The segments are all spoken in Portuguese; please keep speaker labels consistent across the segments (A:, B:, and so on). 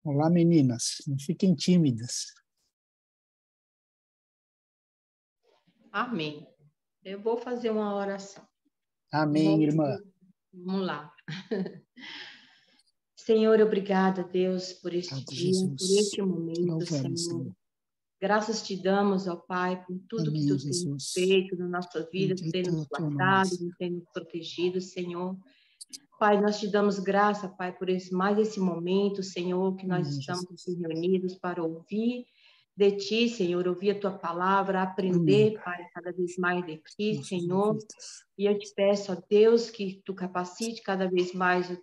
A: Olá, meninas. Não fiquem tímidas.
B: Amém. Eu vou fazer uma oração.
A: Amém, irmã.
B: Vamos lá. Senhor, obrigada, Deus, por este
A: Obrigado,
B: dia,
A: Jesus.
B: por este momento,
A: Louvamos,
B: Senhor.
A: Senhor.
B: Graças te damos, ó Pai, por tudo que
A: Amém,
B: tu tens
A: Jesus.
B: feito na nossa vida, tu tens
A: Bendito é
B: nos
A: o teu nome.
B: guardado, tu tens nos protegido, Senhor. Pai, nós te damos graça, Pai, por mais esse momento, Senhor, que nós
A: Amém,
B: estamos
A: Jesus.
B: aqui reunidos para ouvir de ti, Senhor, ouvir a tua palavra,
A: Amém,
B: aprender, Pai, cada vez mais de ti,
A: nossos
B: Senhor.
A: ouvidos.
B: E eu te peço, ó Deus, que tu capacite cada vez mais o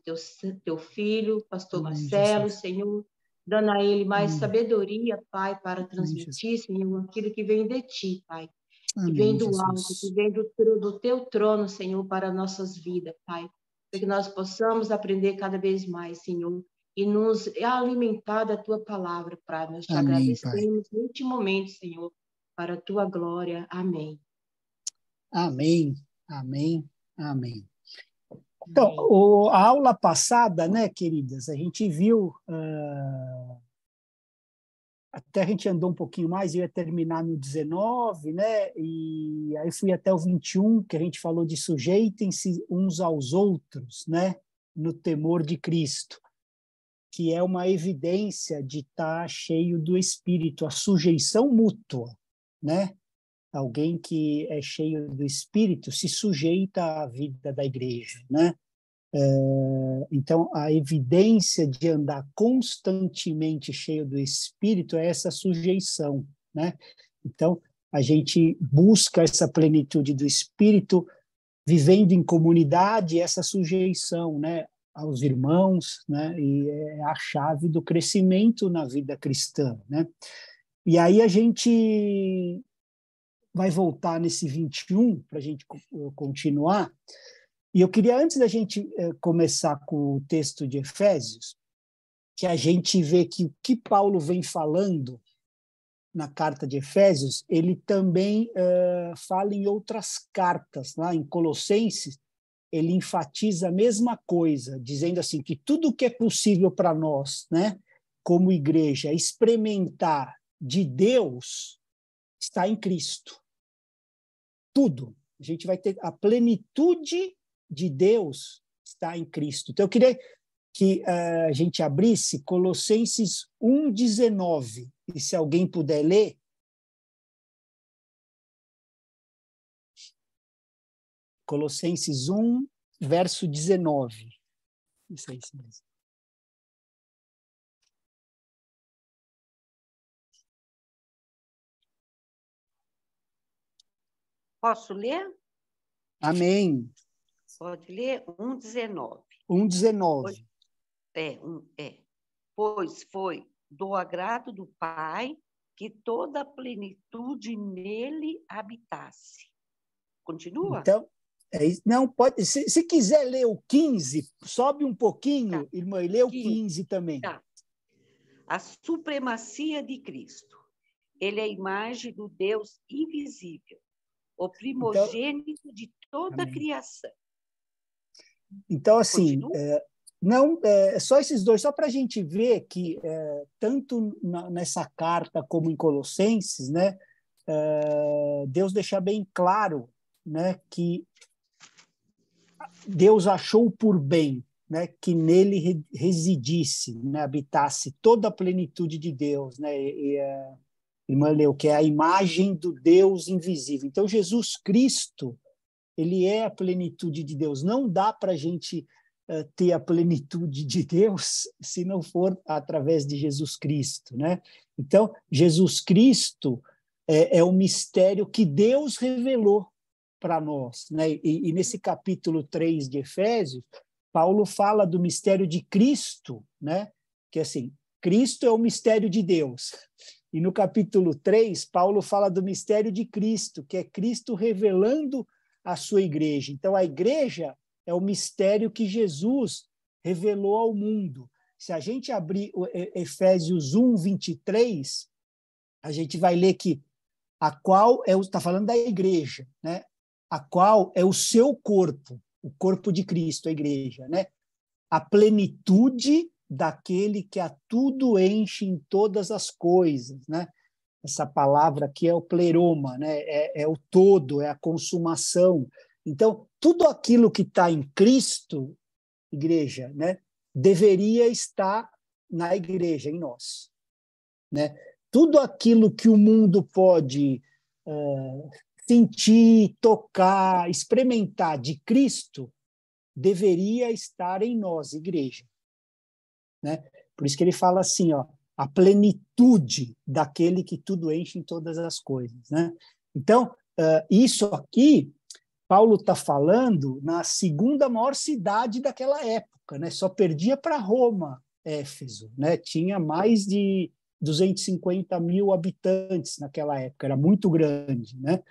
B: teu filho, pastor
A: Amém,
B: Marcelo,
A: Jesus.
B: Senhor, dando a ele mais
A: Amém.
B: sabedoria, Pai, para
A: Amém, Jesus.
B: transmitir, Senhor, aquilo que vem de ti, Pai, que vem
A: Amém,
B: do alto, que
A: Jesus.
B: vem do teu trono, Senhor, para nossas vidas, Pai, para que nós possamos aprender cada vez mais, Senhor, e nos alimentar da tua palavra, Pai. Nós te
A: Amém, Pai.
B: agradecemos neste momento, Senhor, para a tua glória. Amém.
A: Amém, amém, amém. Então, a aula passada, né, queridas, a gente viu, até a gente andou um pouquinho mais, ia terminar no 19, né, e aí fui até o 21, que a gente falou de sujeitem-se uns aos outros, né, no temor de Cristo, que é uma evidência de estar cheio do Espírito, a sujeição mútua, né? Alguém que é cheio do Espírito se sujeita à vida da igreja, né? Então, a evidência de andar constantemente cheio do Espírito é essa sujeição, né? Então, a gente busca essa plenitude do Espírito vivendo em comunidade, essa sujeição, né, aos irmãos, né? E é a chave do crescimento na vida cristã, né? E aí a gente vai voltar nesse 21 para a gente continuar. E eu queria, antes da gente começar com o texto de Efésios, que a gente vê que o que Paulo vem falando na carta de Efésios, ele também fala em outras cartas, lá em Colossenses, ele enfatiza a mesma coisa, dizendo assim que tudo que é possível para nós, né, como igreja, experimentar de Deus está em Cristo. Tudo. A gente vai ter a plenitude de Deus está em Cristo. Então, eu queria que a gente abrisse Colossenses 1:19. E se alguém puder ler. Colossenses 1, verso 19. Isso é isso mesmo.
C: Posso ler?
A: Amém.
C: Pode ler 1:19.
A: 1:19.
C: Pois foi do agrado do Pai que toda a plenitude nele habitasse. Continua?
A: Então, não pode. Se quiser ler o 15, sobe um pouquinho,
C: Tá.
A: irmã, e lê o 15 também.
C: Tá. A supremacia de Cristo. Ele é a imagem do Deus invisível, o primogênito de toda a criação.
A: Então, assim, não, só esses dois, só para a gente ver que, tanto nessa carta como em Colossenses, né, Deus deixa bem claro, né, que Deus achou por bem, né, que nele residisse, né, habitasse toda a plenitude de Deus, né, irmã Leu, que é a imagem do Deus invisível. Então, Jesus Cristo, ele é a plenitude de Deus. Não dá para a gente ter a plenitude de Deus se não for através de Jesus Cristo, né? Então, Jesus Cristo é o mistério que Deus revelou para nós, né? E nesse capítulo 3 de Efésios, Paulo fala do mistério de Cristo, né? Que assim, Cristo é o mistério de Deus. E no capítulo 3, Paulo fala do mistério de Cristo, que é Cristo revelando a sua igreja. Então, a igreja é o mistério que Jesus revelou ao mundo. Se a gente abrir Efésios 1:23, a gente vai ler que a qual está falando da igreja, né? A qual é o seu corpo, o corpo de Cristo, a igreja, né? A plenitude daquele que a tudo enche em todas as coisas, né? Essa palavra aqui é o pleroma, né? É o todo, é a consumação. Então, tudo aquilo que está em Cristo, igreja, né, deveria estar na igreja, em nós, né? Tudo aquilo que o mundo pode sentir, tocar, experimentar de Cristo deveria estar em nós, igreja, né? Por isso que ele fala assim, ó, a plenitude daquele que tudo enche em todas as coisas, né? Então, isso aqui, Paulo está falando na segunda maior cidade daquela época, né? Só perdia para Roma, Éfeso, né? Tinha mais de 250 mil habitantes naquela época, era muito grande, né?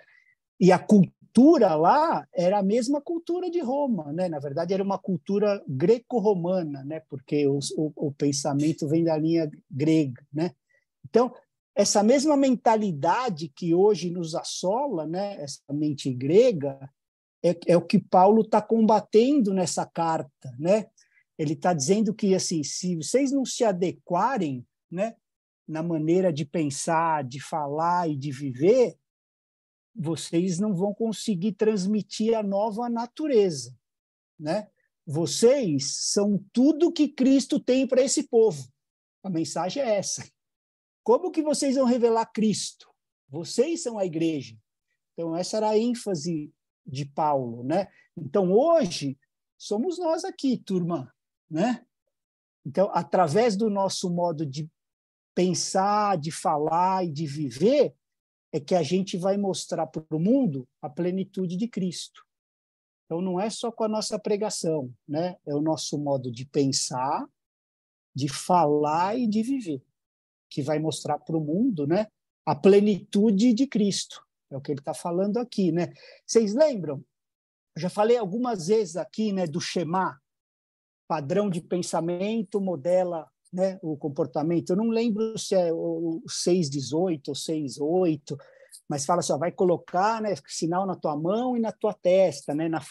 A: E a cultura lá era a mesma cultura de Roma, né? Na verdade, era uma cultura greco-romana, né? Porque o pensamento vem da linha grega, né? Então, essa mesma mentalidade que hoje nos assola, né? Essa mente grega, é o que Paulo está combatendo nessa carta, né? Ele está dizendo que, assim, se vocês não se adequarem, né, na maneira de pensar, de falar e de viver, vocês não vão conseguir transmitir a nova natureza, né? Vocês são tudo que Cristo tem para esse povo. A mensagem é essa. Como que vocês vão revelar Cristo? Vocês são a igreja. Então, essa era a ênfase de Paulo, né? Então, hoje, somos nós aqui, turma, né? Então, através do nosso modo de pensar, de falar e de viver, é que a gente vai mostrar para o mundo a plenitude de Cristo. Então, não é só com a nossa pregação, né? É o nosso modo de pensar, de falar e de viver, que vai mostrar para o mundo, né, a plenitude de Cristo. É o que ele está falando aqui, né? Vocês lembram? Eu já falei algumas vezes aqui, né, do Shema, padrão de pensamento modela, né, o comportamento. Eu não lembro se é o 6,18 ou 6,8, mas fala só, vai colocar, né, sinal na tua mão e na tua testa, né, na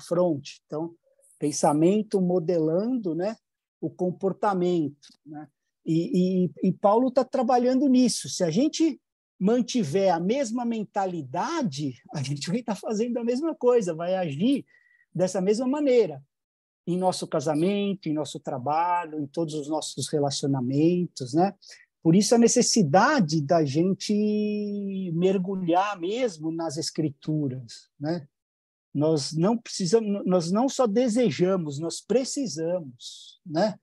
A: fronte. Então, pensamento modelando, né, o comportamento, né? E Paulo está trabalhando nisso. Se a gente mantiver a mesma mentalidade, a gente vai estar fazendo a mesma coisa, vai agir dessa mesma maneira em nosso casamento, em nosso trabalho, em todos os nossos relacionamentos, né? Por isso a necessidade da gente mergulhar mesmo nas Escrituras, né? Nós não precisamos, nós não só desejamos, nós precisamos, né?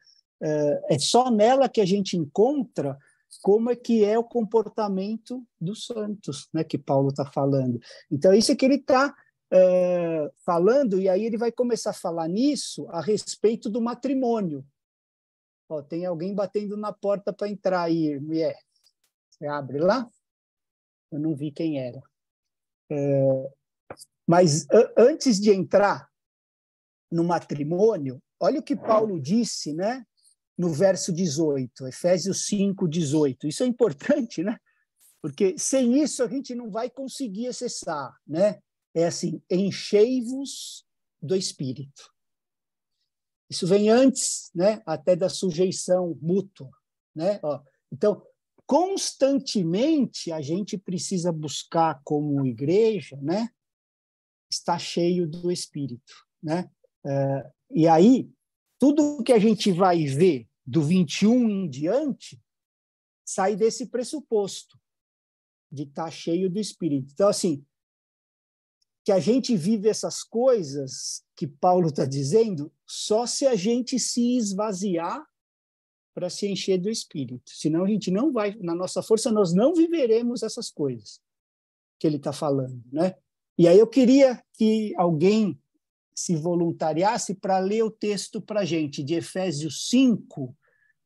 A: É só nela que a gente encontra como é que é o comportamento dos santos, né, que Paulo está falando. Então, isso é que ele está falando, e aí ele vai começar a falar nisso a respeito do matrimônio. Ó, tem alguém batendo na porta para entrar aí, mulher. Você abre lá? Eu não vi quem era. Mas antes de entrar no matrimônio, olha o que Paulo disse, né? No verso 18, Efésios 5, 18. Isso é importante, né? Porque sem isso a gente não vai conseguir acessar, né? É assim, enchei-vos do Espírito. Isso vem antes, né? Até da sujeição mútua, né? Ó, então, constantemente a gente precisa buscar como igreja, né? Estar cheio do Espírito, né? E aí, tudo que a gente vai ver do 21 em diante sai desse pressuposto de estar cheio do Espírito. Então, assim, que a gente vive essas coisas que Paulo está dizendo só se a gente se esvaziar para se encher do Espírito. Senão a gente não vai, na nossa força, nós não viveremos essas coisas que ele está falando, né? E aí eu queria que alguém se voluntariasse para ler o texto para a gente, de Efésios 5,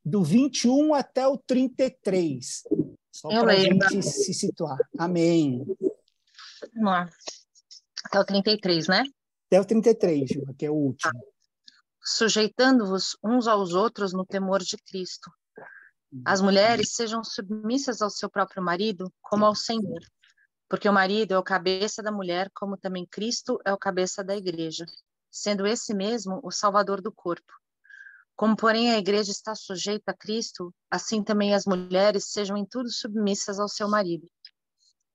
A: do 21 até o 33, só para a gente se situar. Amém.
D: Vamos lá. Até o 33, né?
A: Até o 33, Gilma, que é o último.
D: Sujeitando-vos uns aos outros no temor de Cristo. As mulheres sejam submissas ao seu próprio marido, como ao Senhor. Porque o marido é o cabeça da mulher, como também Cristo é o cabeça da igreja, sendo esse mesmo o salvador do corpo. Como, porém, a igreja está sujeita a Cristo, assim também as mulheres sejam em tudo submissas ao seu marido.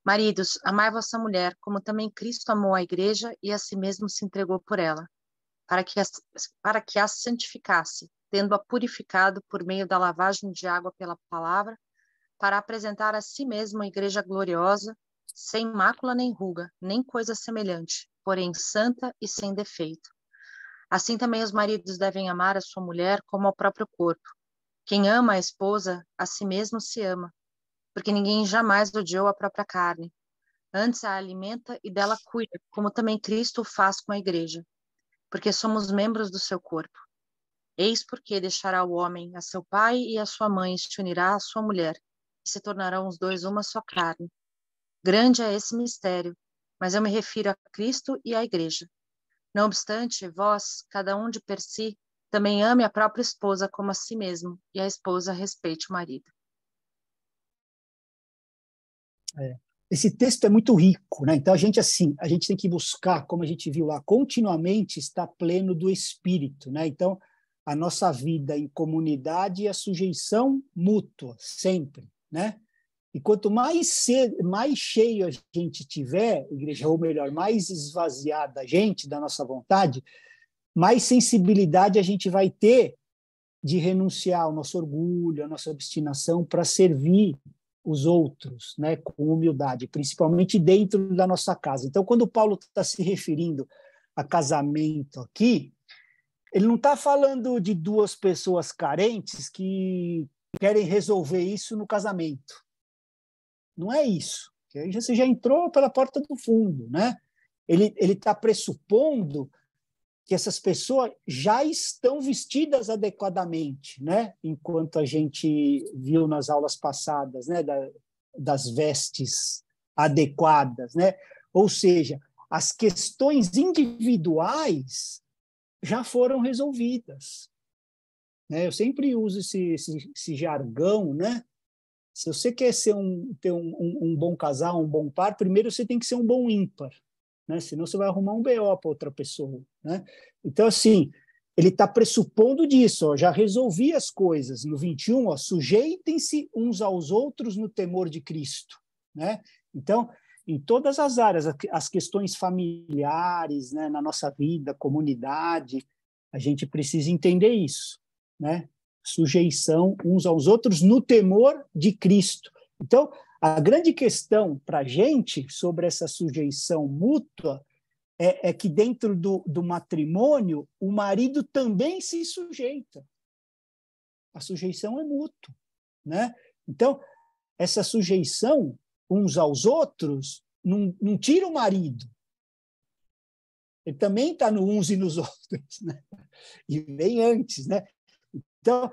D: Maridos, amai vossa mulher, como também Cristo amou a igreja e a si mesmo se entregou por ela, para que a santificasse, tendo-a purificado por meio da lavagem de água pela palavra, para apresentar a si mesmo a igreja gloriosa, sem mácula nem ruga, nem coisa semelhante, porém santa e sem defeito. Assim também os maridos devem amar a sua mulher como ao próprio corpo. Quem ama a esposa, a si mesmo se ama, porque ninguém jamais odiou a própria carne. Antes a alimenta e dela cuida, como também Cristo o faz com a igreja, porque somos membros do seu corpo. Eis porque deixará o homem a seu pai e a sua mãe, e se unirá à sua mulher, e se tornarão os dois uma só carne. Grande é esse mistério, mas eu me refiro a Cristo e à igreja. Não obstante, vós, cada um de per si, também ame a própria esposa como a si mesmo, e a esposa respeite o marido.
A: Esse texto é muito rico, né? Então a gente tem que buscar, como a gente viu lá, continuamente estar pleno do Espírito, né? Então a nossa vida em comunidade é a sujeição mútua, sempre, né? E quanto mais cheio a gente tiver, igreja, ou melhor, mais esvaziada a gente da nossa vontade, mais sensibilidade a gente vai ter de renunciar ao nosso orgulho, à nossa obstinação para servir os outros, né, com humildade, principalmente dentro da nossa casa. Então, quando Paulo está se referindo a casamento aqui, ele não está falando de duas pessoas carentes que querem resolver isso no casamento. Não é isso. Você já entrou pela porta do fundo, né? Ele está pressupondo que essas pessoas já estão vestidas adequadamente, né? Enquanto a gente viu nas aulas passadas, né? Das vestes adequadas, né? Ou seja, as questões individuais já foram resolvidas, né? Eu sempre uso esse jargão, né? Se você quer ter um bom casal, um bom par, primeiro você tem que ser um bom ímpar, né? Senão você vai arrumar um BO para outra pessoa, né? Então, assim, ele está pressupondo disso, ó, já resolvi as coisas. No 21, ó, sujeitem-se uns aos outros no temor de Cristo, né? Então, em todas as áreas, as questões familiares, né, na nossa vida, comunidade, a gente precisa entender isso, né? Sujeição uns aos outros no temor de Cristo. Então, a grande questão para a gente sobre essa sujeição mútua é que dentro do matrimônio o marido também se sujeita. A sujeição é mútua, né? Então, essa sujeição uns aos outros não tira o marido. Ele também está no uns e nos outros, né? E vem antes, né? Então,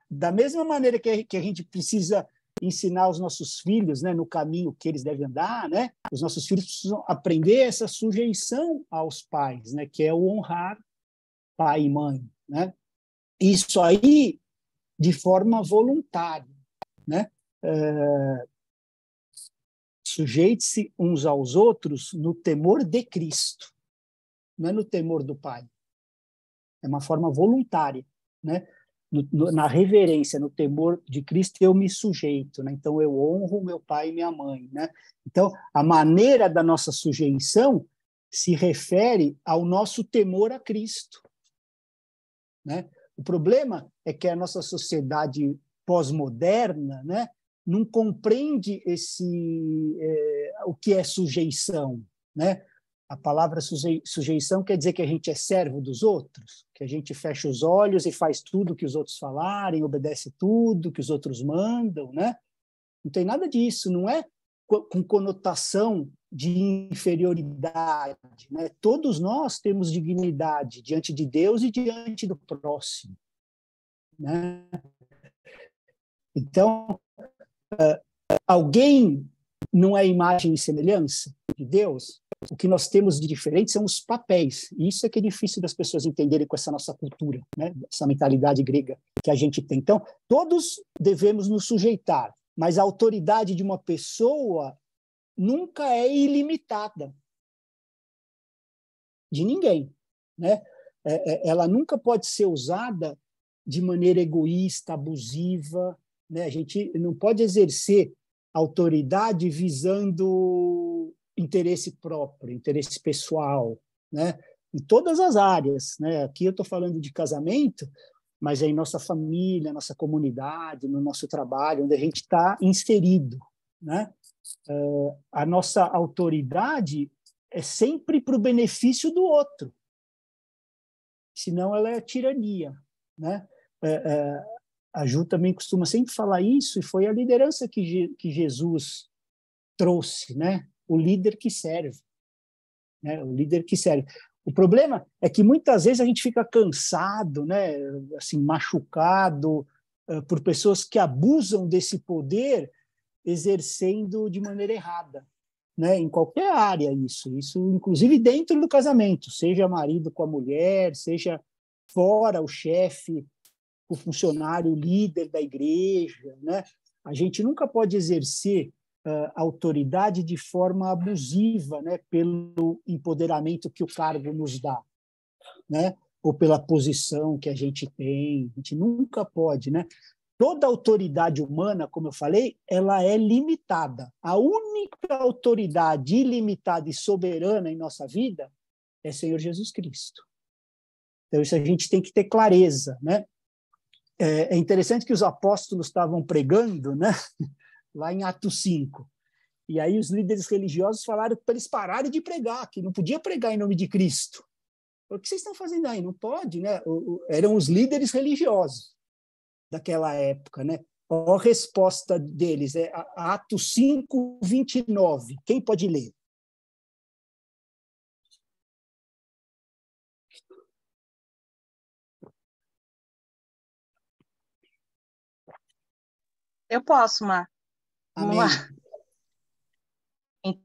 A: da mesma maneira que a gente precisa ensinar os nossos filhos, né, no caminho que eles devem andar, né, os nossos filhos precisam aprender essa sujeição aos pais, né, que é o honrar pai e mãe, né? Isso aí de forma voluntária, né? Sujeite-se uns aos outros no temor de Cristo, não é no temor do pai. É uma forma voluntária, né? Na reverência, no temor de Cristo, eu me sujeito, né? Então eu honro meu pai e minha mãe, né? Então a maneira da nossa sujeição se refere ao nosso temor a Cristo, né? O problema é que a nossa sociedade pós-moderna, né, não compreende o que é sujeição, né? A palavra sujeição quer dizer que a gente é servo dos outros, que a gente fecha os olhos e faz tudo que os outros falarem, obedece tudo que os outros mandam, né? Não tem nada disso, não é com conotação de inferioridade, né? Todos nós temos dignidade diante de Deus e diante do próximo, né? Então, alguém não é imagem e semelhança de Deus? O que nós temos de diferente são os papéis. E isso é que é difícil das pessoas entenderem com essa nossa cultura, né? Essa mentalidade grega que a gente tem. Então, todos devemos nos sujeitar, mas a autoridade de uma pessoa nunca é ilimitada. De ninguém, né? Ela nunca pode ser usada de maneira egoísta, abusiva, né? A gente não pode exercer autoridade visando interesse próprio, interesse pessoal, né? Em todas as áreas, né? Aqui eu estou falando de casamento, mas é em nossa família, nossa comunidade, no nosso trabalho, onde a gente está inserido, né? A nossa autoridade é sempre para o benefício do outro, senão ela é tirania, né? A Ju também costuma sempre falar isso, e foi a liderança que Jesus trouxe, né? O líder que serve, né? O líder que serve. O problema é que muitas vezes a gente fica cansado, né? Assim, machucado por pessoas que abusam desse poder, exercendo de maneira errada, né? Em qualquer área isso inclusive dentro do casamento, seja marido com a mulher, seja fora o chefe, o funcionário, o líder da igreja, né? A gente nunca pode exercer autoridade de forma abusiva, né? Pelo empoderamento que o cargo nos dá, né? Ou pela posição que a gente tem. A gente nunca pode, né? Toda autoridade humana, como eu falei, ela é limitada. A única autoridade ilimitada e soberana em nossa vida é Senhor Jesus Cristo. Então, isso a gente tem que ter clareza, né? É interessante que os apóstolos estavam pregando, né? Lá em Atos 5. E aí os líderes religiosos falaram para eles pararem de pregar, que não podia pregar em nome de Cristo. O que vocês estão fazendo aí? Não pode, né? Eram os líderes religiosos daquela época, né? A resposta deles é Atos 5, 29. Quem pode ler?
D: Eu posso, Mar. Vamos
A: Amém.
D: lá.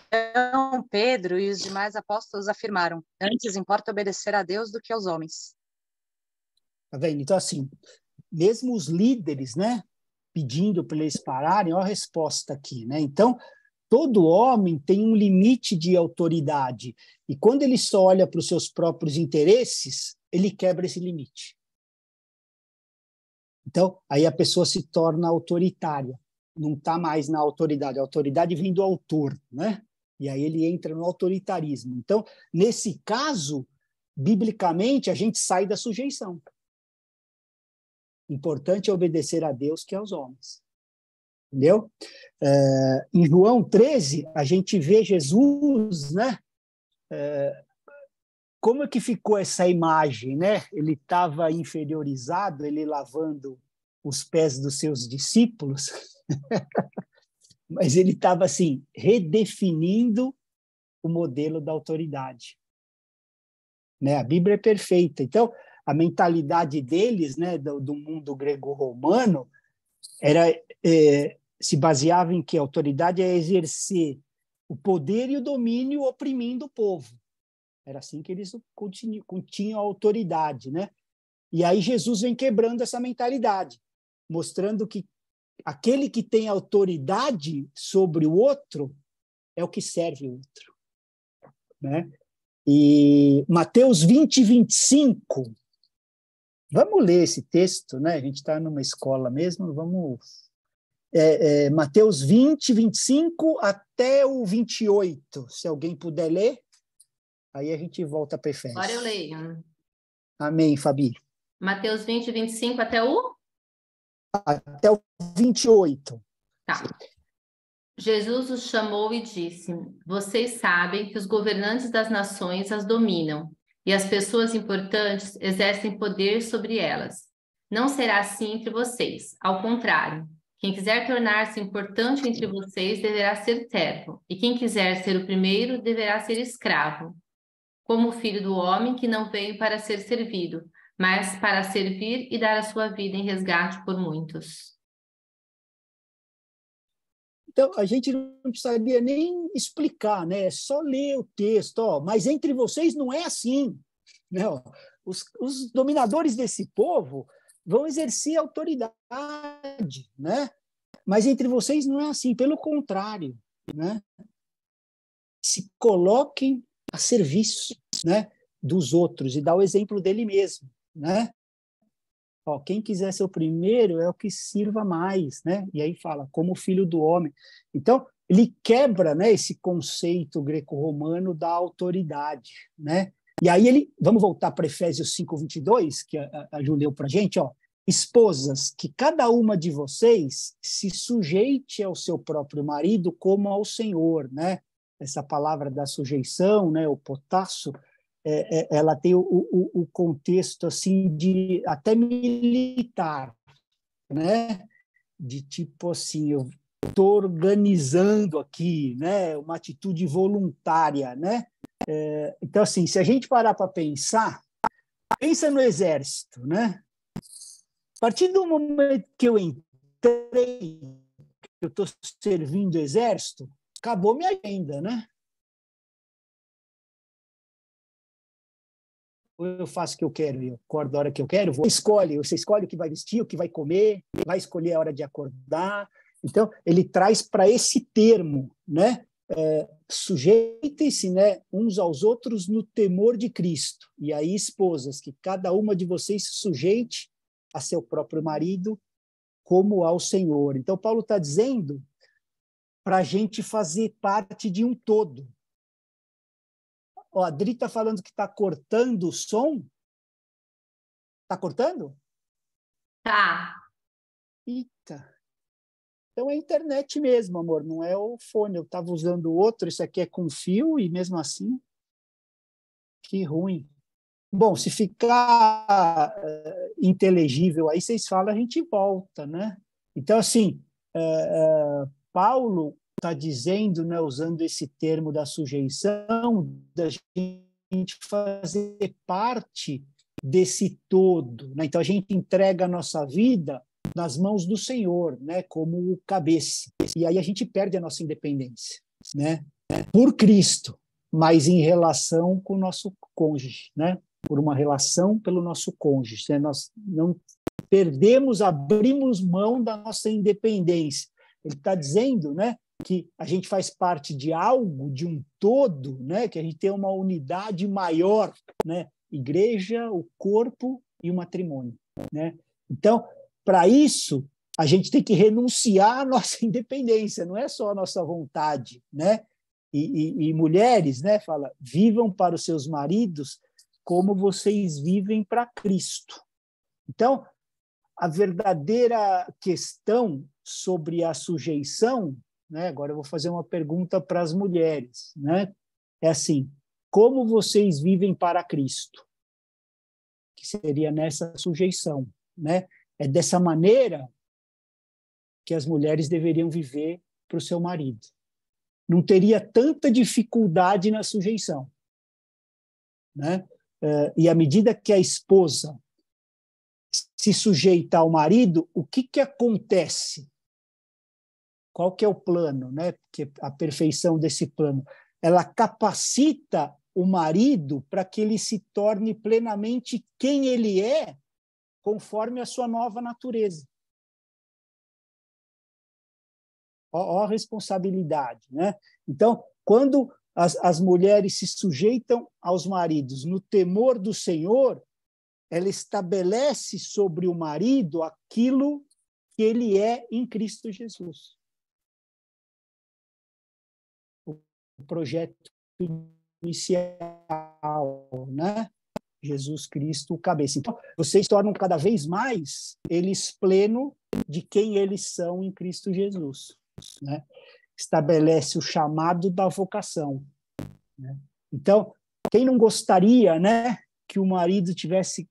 D: Então, Pedro e os demais apóstolos afirmaram: antes importa obedecer a Deus do que aos homens.
A: Tá vendo? Então, assim, mesmo os líderes, né, pedindo para eles pararem, olha a resposta aqui, né? Então, todo homem tem um limite de autoridade, e quando ele só olha para os seus próprios interesses, ele quebra esse limite. Então, aí a pessoa se torna autoritária, não está mais na autoridade. A autoridade vem do autor, né? E aí ele entra no autoritarismo. Então, nesse caso, biblicamente, a gente sai da sujeição. Importante é obedecer a Deus que aos homens. Entendeu? Em João 13, a gente vê Jesus, né? Como é que ficou essa imagem, né? Ele estava inferiorizado, ele lavando os pés dos seus discípulos, mas ele estava assim redefinindo o modelo da autoridade, né? A Bíblia é perfeita. Então, a mentalidade deles, né, do mundo grego-romano, era se baseava em que a autoridade é exercer o poder e o domínio oprimindo o povo. Era assim que eles tinham autoridade, né? E aí Jesus vem quebrando essa mentalidade, mostrando que aquele que tem autoridade sobre o outro é o que serve o outro, né? E Mateus 20, 25. Vamos ler esse texto, né? A gente está numa escola mesmo, vamos... Mateus 20, 25 até o 28. Se alguém puder ler, aí a gente volta para Efésios.
E: Agora eu leio.
A: Amém, Fabi.
E: Mateus 20, 25 até o?
A: Até o 28.
E: Tá. Jesus os chamou e disse: vocês sabem que os governantes das nações as dominam, e as pessoas importantes exercem poder sobre elas. Não será assim entre vocês. Ao contrário, quem quiser tornar-se importante entre vocês deverá ser servo, e quem quiser ser o primeiro deverá ser escravo, como o filho do homem que não veio para ser servido, mas para servir e dar a sua vida em resgate por muitos.
A: Então, a gente não precisaria nem explicar, né? É só ler o texto, ó. Mas entre vocês não é assim, né? Os dominadores desse povo vão exercer autoridade, né? Mas entre vocês não é assim, pelo contrário, né? Se coloquem a serviço, né, dos outros e dá o exemplo dele mesmo, né? Ó, quem quiser ser o primeiro é o que sirva mais, né? E aí fala, como filho do homem. Então, ele quebra, né, esse conceito greco-romano da autoridade, né? E aí vamos voltar para Efésios 5:22, que a Ju leu para a gente, ó. Esposas, que cada uma de vocês se sujeite ao seu próprio marido como ao Senhor, né? Essa palavra da sujeição, né, o potasso, ela tem o contexto assim de até militar, né? De tipo assim, eu estou organizando aqui, né? Uma atitude voluntária, né? Então assim, se a gente parar para pensar, pensa no exército, né? A partir do momento que eu entrei, que eu estou servindo o exército, acabou minha agenda, né? Ou eu faço o que eu quero, eu acordo a hora que eu quero, você escolhe o que vai vestir, o que vai comer, vai escolher a hora de acordar. Então, ele traz para esse termo, né? Sujeitem-se, né, uns aos outros no temor de Cristo. E aí, esposas, que cada uma de vocês se sujeite a seu próprio marido como ao Senhor. Então, Paulo está dizendo para a gente fazer parte de um todo. Ó, a Adri está falando que está cortando o som. Está cortando?
E: Tá.
A: Eita. Então é a internet mesmo, amor, não é o fone. Eu estava usando outro, isso aqui é com fio e mesmo assim, que ruim. Bom, se ficar inteligível aí, vocês falam, a gente volta, né? Então, assim, Paulo está dizendo, né, usando esse termo da sujeição, da gente fazer parte desse todo, né? Então, a gente entrega a nossa vida nas mãos do Senhor, né, como o cabeça. E aí a gente perde a nossa independência, né? Por Cristo, mas em relação com o nosso cônjuge, né? Por uma relação pelo nosso cônjuge, né? Nós não perdemos, abrimos mão da nossa independência. Ele está dizendo, né, que a gente faz parte de algo, de um todo, né, que a gente tem uma unidade maior, né? Igreja, o corpo e o matrimônio, né? Então, para isso, a gente tem que renunciar à nossa independência, não é só a nossa vontade, né? E mulheres, né, fala, vivam para os seus maridos como vocês vivem para Cristo. Então, a verdadeira questão sobre a sujeição, né, agora eu vou fazer uma pergunta para as mulheres, né? É assim, como vocês vivem para Cristo? Que seria nessa sujeição, né? É dessa maneira que as mulheres deveriam viver para o seu marido. Não teria tanta dificuldade na sujeição, né? E à medida que a esposa se sujeita ao marido, o que acontece? Qual que é o plano, né? Porque a perfeição desse plano, ela capacita o marido para que ele se torne plenamente quem ele é, conforme a sua nova natureza. Ó a responsabilidade, né? Então, quando as mulheres se sujeitam aos maridos no temor do Senhor, ela estabelece sobre o marido aquilo que ele é em Cristo Jesus. O projeto inicial, né? Jesus Cristo, o cabeça. Então, vocês tornam cada vez mais eles pleno de quem eles são em Cristo Jesus, né? Estabelece o chamado da vocação, né? Então, quem não gostaria, né, que o marido tivesse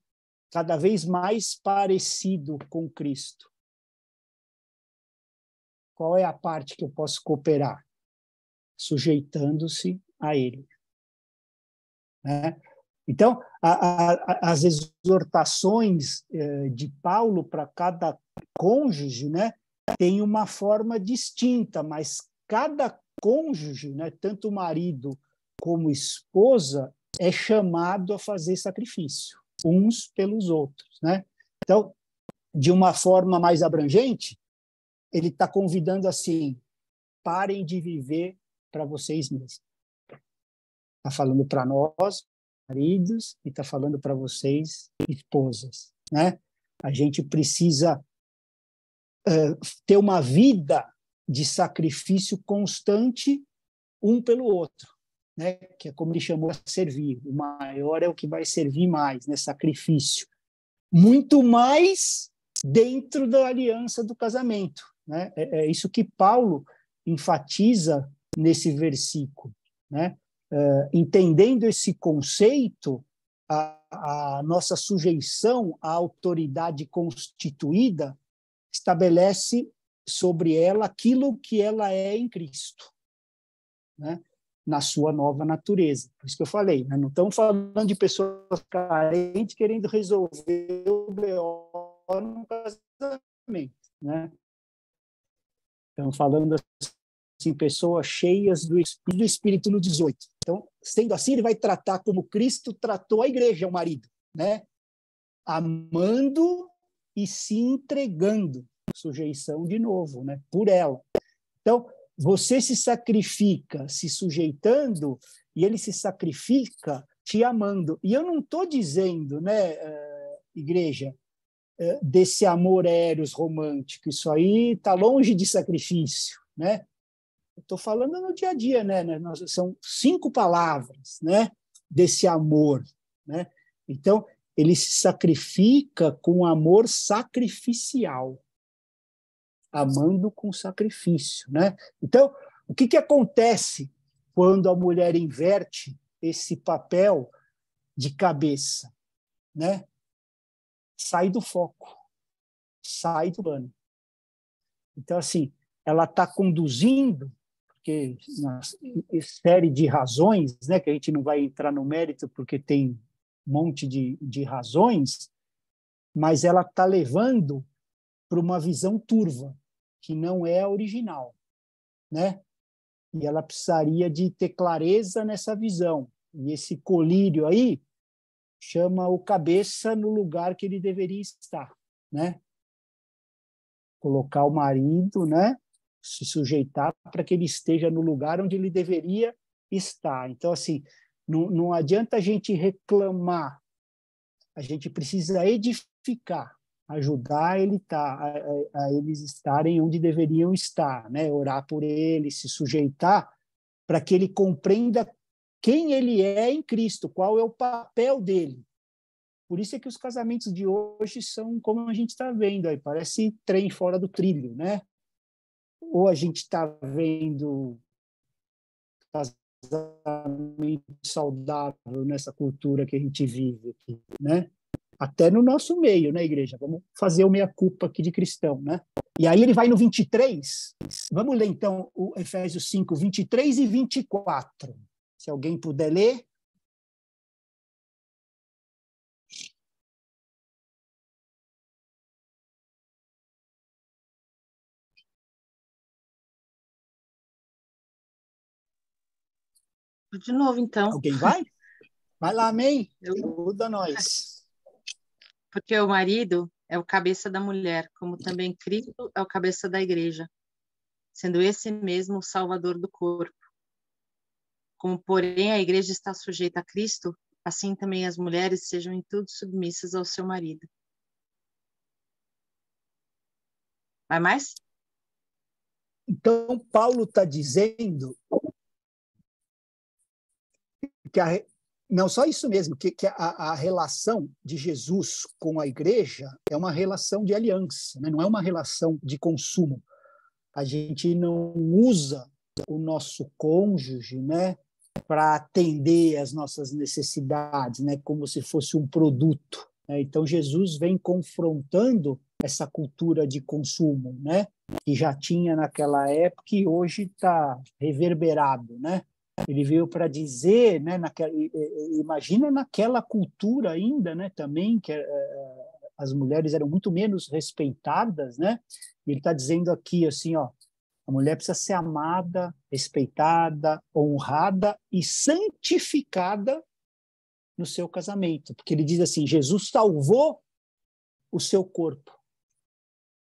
A: cada vez mais parecido com Cristo? Qual é a parte que eu posso cooperar? Sujeitando-se a ele, né? Então, as exortações de Paulo para cada cônjuge, né, tem uma forma distinta, mas cada cônjuge, né, tanto o marido como esposa, é chamado a fazer sacrifício, uns pelos outros, né? Então, de uma forma mais abrangente, ele está convidando assim, parem de viver para vocês mesmos. Está falando para nós, maridos, e está falando para vocês, esposas, né? A gente precisa ter uma vida de sacrifício constante um pelo outro, né? Que é como ele chamou a servir. O maior é o que vai servir mais, né? Sacrifício. Muito mais dentro da aliança do casamento, né? É isso que Paulo enfatiza nesse versículo, né? Entendendo esse conceito, a nossa sujeição à autoridade constituída estabelece sobre ela aquilo que ela é em Cristo, né? Na sua nova natureza. Por isso que eu falei, né? Não estamos falando de pessoas carentes querendo resolver o BO no casamento, né? Estamos falando assim, pessoas cheias do Espírito no 18. Então, sendo assim, ele vai tratar como Cristo tratou a igreja, o marido, né? Amando e se entregando, sujeição de novo, né? Por ela. Então, você se sacrifica se sujeitando e ele se sacrifica te amando. E eu não estou dizendo, né, igreja, desse amor eros romântico. Isso aí está longe de sacrifício, né? Estou falando no dia a dia, né? São 5 palavras, né? Desse amor, né? Então, ele se sacrifica com amor sacrificial, amando com sacrifício, né? Então, o que acontece quando a mulher inverte esse papel de cabeça, né? Sai do foco, sai do plano. Então, assim, ela está conduzindo, porque uma série de razões, né, que a gente não vai entrar no mérito porque tem um monte de razões, mas ela está levando para uma visão turva, que não é a original, né? E ela precisaria de ter clareza nessa visão. E esse colírio aí chama o cabeça no lugar que ele deveria estar, né? Colocar o marido, né? Se sujeitar para que ele esteja no lugar onde ele deveria estar. Então, assim, não adianta a gente reclamar, a gente precisa edificar, ajudar ele a eles estarem onde deveriam estar, né? Orar por eles, se sujeitar para que ele compreenda quem ele é em Cristo, qual é o papel dele. Por isso é que os casamentos de hoje são como a gente está vendo aí, parece trem fora do trilho, né? Ou a gente está vendo casamento saudável nessa cultura que a gente vive aqui, né? Até no nosso meio, né, igreja? Vamos fazer o meia-culpa aqui de cristão, né? E aí ele vai no 23. Vamos ler, então, o Efésios 5, 23 e 24. Se alguém puder ler.
D: De novo, então.
A: Alguém vai? Vai lá, amém?
D: Eu...
A: Ajuda nós.
D: Porque o marido é o cabeça da mulher, como também Cristo é o cabeça da igreja, sendo esse mesmo o salvador do corpo. Como, porém, a igreja está sujeita a Cristo, assim também as mulheres sejam em tudo submissas ao seu marido. Vai mais?
A: Então, Paulo está dizendo que não só isso mesmo, que a relação de Jesus com a igreja é uma relação de aliança, né? Não é uma relação de consumo. A gente não usa o nosso cônjuge, né, para atender às nossas necessidades, né, como se fosse um produto, né? Então, Jesus vem confrontando essa cultura de consumo, né, que já tinha naquela época e hoje está reverberado, né? Ele veio para dizer, né, imagina naquela cultura ainda, né, também que as mulheres eram muito menos respeitadas, né? Ele está dizendo aqui assim, ó, a mulher precisa ser amada, respeitada, honrada e santificada no seu casamento, porque ele diz assim, Jesus salvou o seu corpo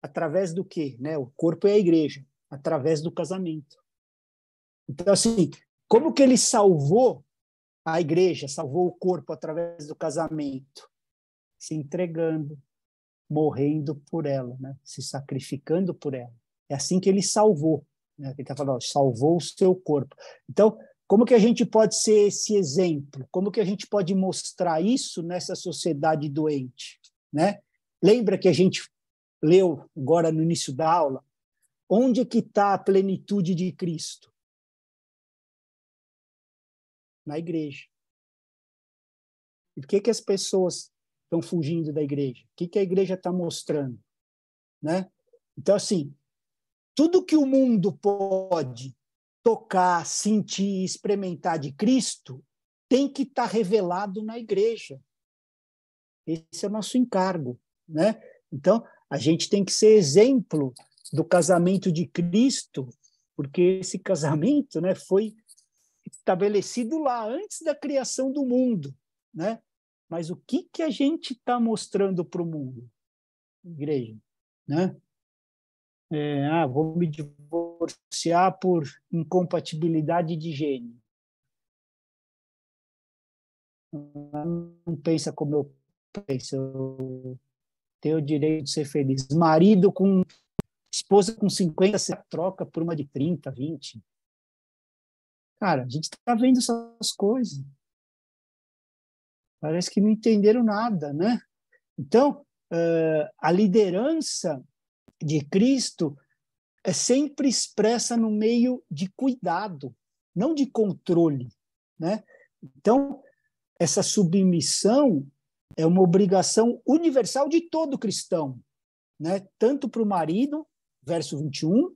A: através do quê, né? O corpo é a igreja, através do casamento. Então assim, como que ele salvou a igreja, salvou o corpo através do casamento? Se entregando, morrendo por ela, né? Se sacrificando por ela. É assim que ele salvou, né? Ele está falando, ó, salvou o seu corpo. Então, como que a gente pode ser esse exemplo? Como que a gente pode mostrar isso nessa sociedade doente, né? Lembra que a gente leu agora no início da aula? Onde é que está a plenitude de Cristo? Na igreja. E por que as pessoas estão fugindo da igreja? O que a igreja está mostrando? Né? Então, assim, tudo que o mundo pode tocar, sentir, experimentar de Cristo tem que estar revelado na igreja. Esse é o nosso encargo. Né? Então, a gente tem que ser exemplo do casamento de Cristo, porque esse casamento, né, foi estabelecido lá antes da criação do mundo, né? Mas o que a gente está mostrando para o mundo, igreja, né? Vou me divorciar por incompatibilidade de gênero. Não pensa como eu penso. Eu tenho o direito de ser feliz. Marido com esposa com 50, você troca por uma de 30, 20. Cara, a gente está vendo essas coisas. Parece que não entenderam nada, né? Então, a liderança de Cristo é sempre expressa no meio de cuidado, não de controle, né? Então, essa submissão é uma obrigação universal de todo cristão, né? Tanto para o marido, verso 21,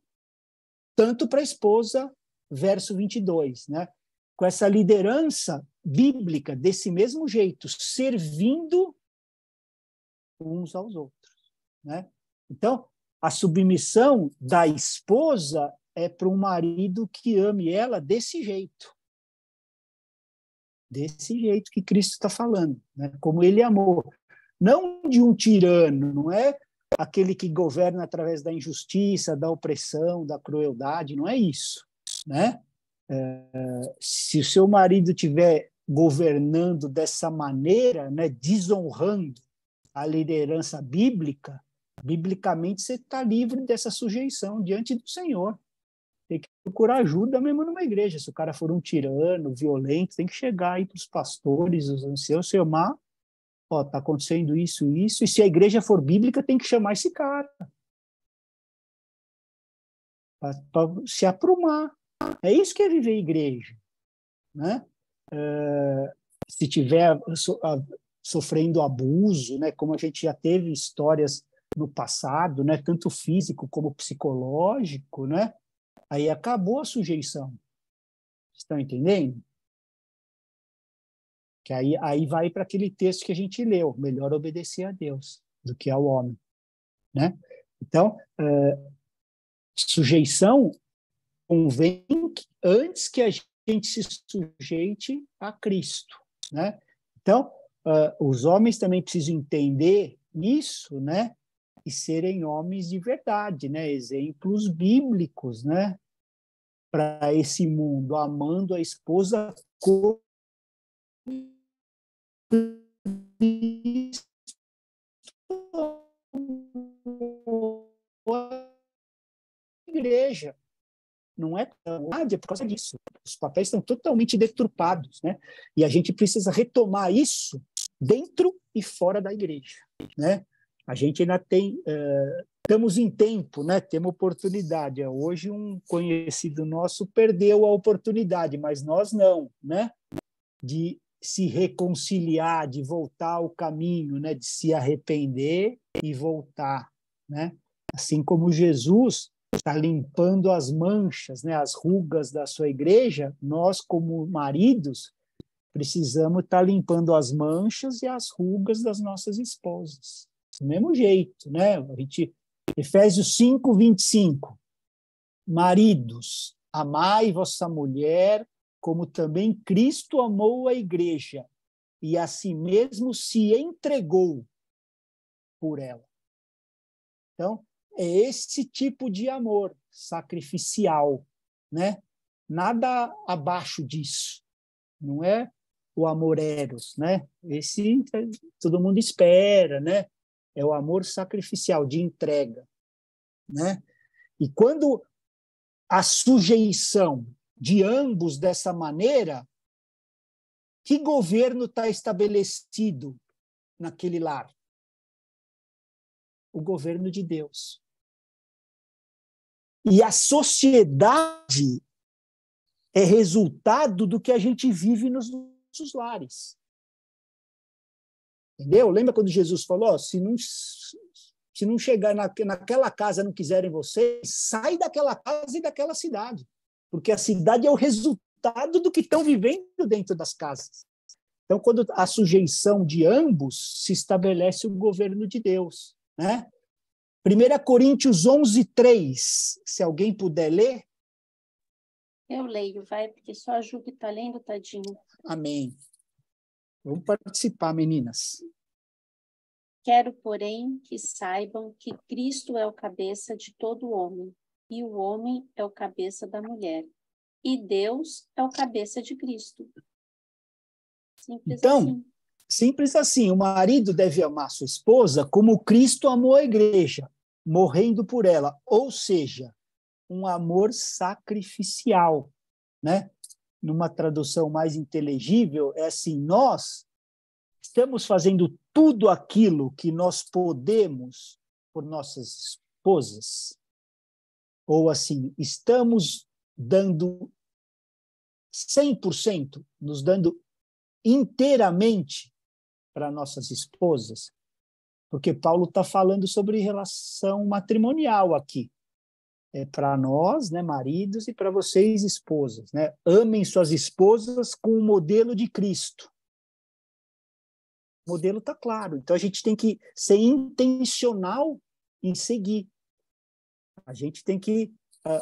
A: tanto para a esposa, verso 22, né? Com essa liderança bíblica desse mesmo jeito, servindo uns aos outros, né? Então, a submissão da esposa é para um marido que ame ela desse jeito que Cristo está falando, né? Como ele amou, não de um tirano, não é aquele que governa através da injustiça, da opressão, da crueldade, não é isso, né? Se o seu marido estiver governando dessa maneira, né, desonrando a liderança bíblica, biblicamente você está livre dessa sujeição diante do Senhor. Tem que procurar ajuda mesmo numa igreja. Se o cara for um tirano, violento, tem que chegar aí para os pastores, os anciãos, chamar, ó, está acontecendo isso, e se a igreja for bíblica, tem que chamar esse cara para se aprumar. É isso que é viver igreja, né? Se tiver sofrendo abuso, né, como a gente já teve histórias no passado, né, tanto físico como psicológico, né, aí acabou a sujeição. Estão entendendo? Que aí vai para aquele texto que a gente leu, melhor obedecer a Deus do que ao homem, né? Então, sujeição convém antes que a gente se sujeite a Cristo, né? Então, os homens também precisam entender isso, né? E serem homens de verdade, né? Exemplos bíblicos, né? Para esse mundo, amando a esposa como a igreja. Não é por causa disso. Os papéis estão totalmente deturpados, né? E a gente precisa retomar isso dentro e fora da igreja, né? A gente ainda tem, estamos em tempo, né? Temos oportunidade. Hoje um conhecido nosso perdeu a oportunidade, mas nós não, né? De se reconciliar, de voltar ao caminho, né? De se arrepender e voltar, né? Assim como Jesus está limpando as manchas, né, as rugas da sua igreja, nós, como maridos, precisamos estar limpando as manchas e as rugas das nossas esposas. Do mesmo jeito, né? Efésios 5, 25. Maridos, amai vossa mulher, como também Cristo amou a igreja, e a si mesmo se entregou por ela. Então, é esse tipo de amor sacrificial, né? Nada abaixo disso. Não é o amor eros, né? Esse todo mundo espera, né? é o amor sacrificial, de entrega, né? E quando a sujeição de ambos dessa maneira, que governo está estabelecido naquele lar? O governo de Deus. E a sociedade é resultado do que a gente vive nos nossos lares. Entendeu? Lembra quando Jesus falou, se não chegar naquela casa, não quiserem vocês, sai daquela casa e daquela cidade. Porque a cidade é o resultado do que estão vivendo dentro das casas. Então, quando a sujeição de ambos, se estabelece o governo de Deus, né? 1 Coríntios 11:3, se alguém puder ler.
F: Eu leio, vai, porque só a Ju que está lendo, tadinho.
A: Amém. Vamos participar, meninas.
F: Quero, porém, que saibam que Cristo é o cabeça de todo homem, e o homem é o cabeça da mulher, e Deus é o cabeça de Cristo. Simples
A: então,
F: assim.
A: Simples assim, o marido deve amar sua esposa como Cristo amou a igreja, morrendo por ela, ou seja, um amor sacrificial, né? Numa tradução mais inteligível, é assim, nós estamos fazendo tudo aquilo que nós podemos por nossas esposas, ou assim, estamos dando 100%, nos dando inteiramente para nossas esposas, porque Paulo está falando sobre relação matrimonial aqui. É para nós, né, maridos, e para vocês, esposas, né? Amem suas esposas com o modelo de Cristo. O modelo está claro. Então, a gente tem que ser intencional em seguir. A gente tem que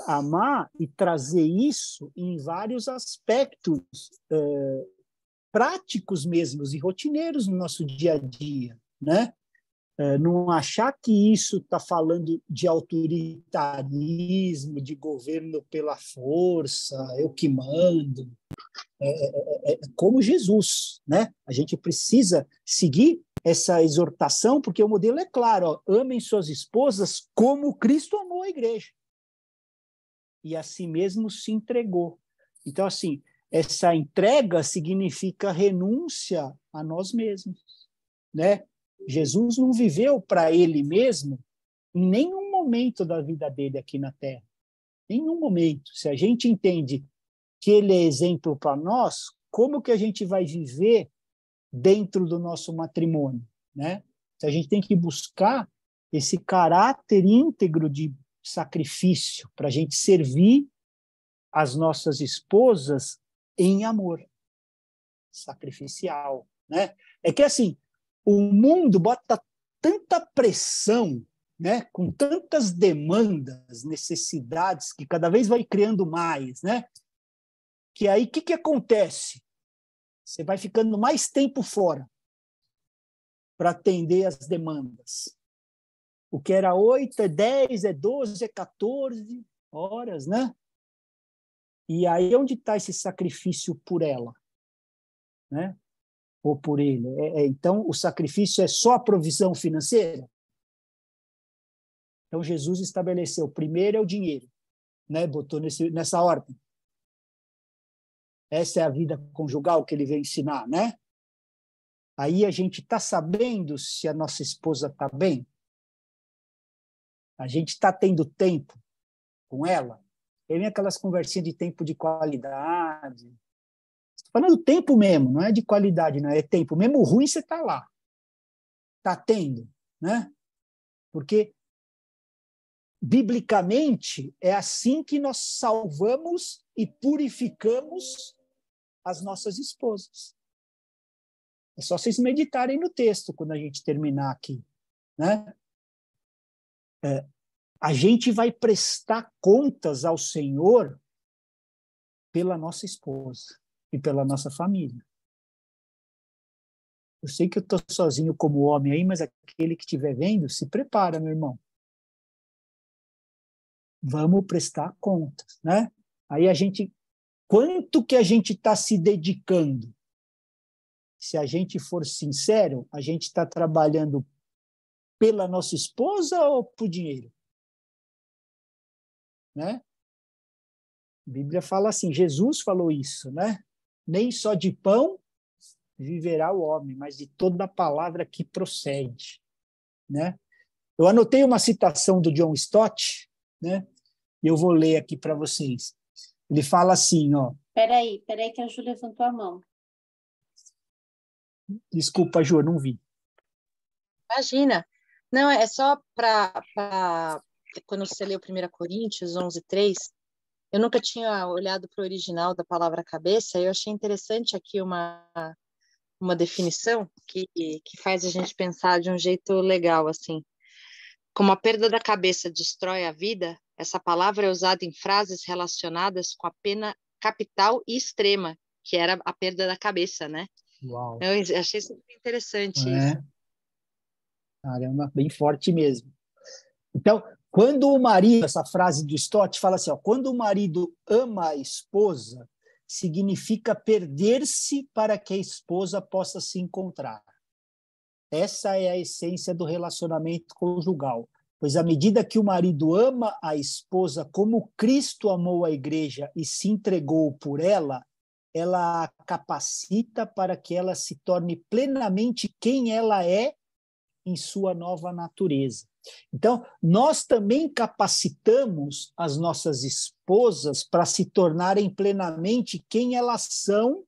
A: amar e trazer isso em vários aspectos práticos mesmos e rotineiros no nosso dia a dia, né? Não achar que isso está falando de autoritarismo, de governo pela força, eu que mando. Como Jesus, né? A gente precisa seguir essa exortação, porque o modelo é claro, ó, amem suas esposas como Cristo amou a igreja. E a si mesmo se entregou. Então, assim, essa entrega significa renúncia a nós mesmos, né? Jesus não viveu para ele mesmo em nenhum momento da vida dele aqui na Terra. Nenhum momento. Se a gente entende que ele é exemplo para nós, como que a gente vai viver dentro do nosso matrimônio, né? Se a gente tem que buscar esse caráter íntegro de sacrifício para a gente servir as nossas esposas em amor sacrificial, né? É que assim, o mundo bota tanta pressão, né, com tantas demandas, necessidades, que cada vez vai criando mais, né? Que aí o que acontece? Você vai ficando mais tempo fora para atender as demandas. O que era 8, é 10, é 12, é 14 horas, né? E aí onde está esse sacrifício por ela, né? Ou por ele? Então, o sacrifício é só a provisão financeira? Então, Jesus estabeleceu, primeiro é o dinheiro, né? Botou nessa ordem. Essa é a vida conjugal que ele veio ensinar, né? Aí a gente está sabendo se a nossa esposa está bem? A gente está tendo tempo com ela? Tem aquelas conversinhas de tempo de qualidade. Falando tempo mesmo, não é de qualidade, não é tempo. Mesmo ruim, você está lá. Está tendo, né? Porque, biblicamente, é assim que nós salvamos e purificamos as nossas esposas. É só vocês meditarem no texto quando a gente terminar aqui, né? A gente vai prestar contas ao Senhor pela nossa esposa e pela nossa família. Eu sei que eu estou sozinho como homem aí, mas aquele que estiver vendo, se prepara, meu irmão. Vamos prestar contas, né? Aí quanto que a gente está se dedicando? Se a gente for sincero, a gente está trabalhando pela nossa esposa ou por dinheiro? Né? A Bíblia fala assim, Jesus falou isso, né? Nem só de pão viverá o homem, mas de toda a palavra que procede, né? Eu anotei uma citação do John Stott, né? E eu vou ler aqui para vocês. Ele fala assim, ó.
F: Peraí que a Ju levantou a mão.
A: Desculpa, Ju, não vi.
D: Imagina. Não, é só para quando você lê o 1 Coríntios 11:3, eu nunca tinha olhado para o original da palavra cabeça, e eu achei interessante aqui uma definição que faz a gente pensar de um jeito legal, assim. Como a perda da cabeça destrói a vida, essa palavra é usada em frases relacionadas com a pena capital e extrema, que era a perda da cabeça, né?
A: Uau.
D: Eu achei super interessante isso.
A: Caramba, bem forte mesmo. Então, quando o marido, essa frase do Stott fala assim, ó, quando o marido ama a esposa, significa perder-se para que a esposa possa se encontrar. Essa é a essência do relacionamento conjugal, pois à medida que o marido ama a esposa como Cristo amou a igreja e se entregou por ela, ela a capacita para que ela se torne plenamente quem ela é em sua nova natureza. Então, nós também capacitamos as nossas esposas para se tornarem plenamente quem elas são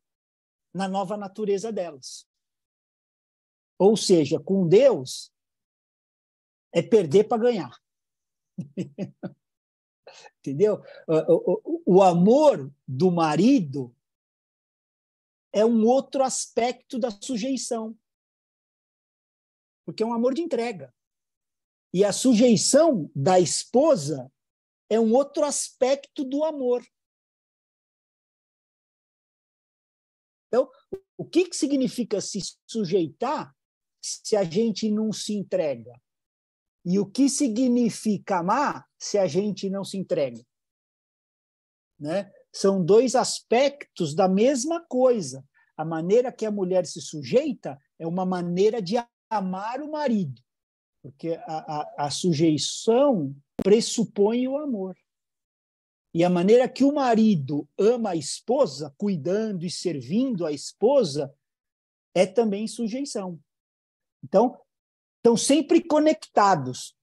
A: na nova natureza delas. Ou seja, com Deus, é perder para ganhar. Entendeu? O amor do marido é um outro aspecto da sujeição, porque é um amor de entrega. E a sujeição da esposa é um outro aspecto do amor. Então, o que significa se sujeitar se a gente não se entrega? E o que significa amar se a gente não se entrega? Né? São dois aspectos da mesma coisa. A maneira que a mulher se sujeita é uma maneira de amar o marido, porque a sujeição pressupõe o amor. E a maneira que o marido ama a esposa, cuidando e servindo a esposa, é também sujeição. Então, estão sempre conectados.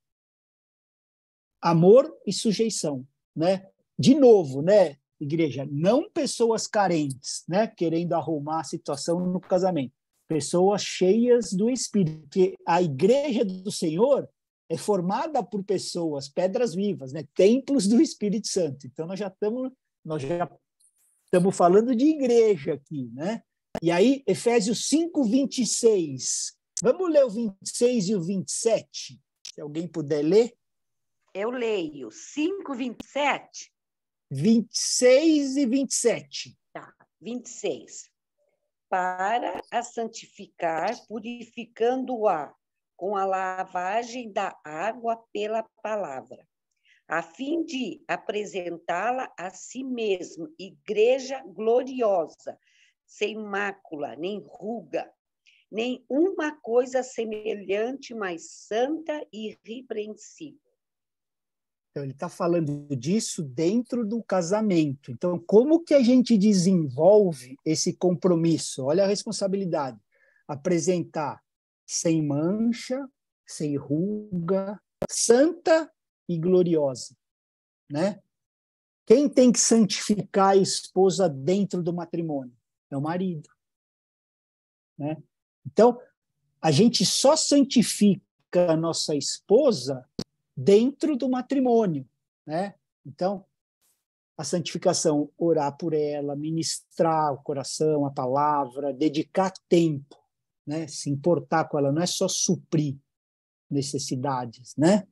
A: Amor e sujeição, né? De novo, né, igreja, não pessoas carentes, né, querendo arrumar a situação no casamento. Pessoas cheias do Espírito, porque a igreja do Senhor é formada por pessoas, pedras vivas, né, templos do Espírito Santo. Então nós já estamos falando de igreja aqui, né? E aí Efésios 5:26. Vamos ler o 26 e o 27, se alguém puder ler.
C: Eu leio 5:27.
A: 26 e 27.
C: Tá, 26. Para a santificar, purificando-a com a lavagem da água pela palavra, a fim de apresentá-la a si mesmo, igreja gloriosa, sem mácula, nem ruga, nem uma coisa semelhante, mas santa e irrepreensível.
A: Então, ele está falando disso dentro do casamento. Então, como que a gente desenvolve esse compromisso? Olha a responsabilidade. Apresentar sem mancha, sem ruga, santa e gloriosa, né? Quem tem que santificar a esposa dentro do matrimônio? É o marido, né? Então, a gente só santifica a nossa esposa dentro do matrimônio, né? Então, a santificação, orar por ela, ministrar o coração, a palavra, dedicar tempo, né? Se importar com ela, não é só suprir necessidades, né?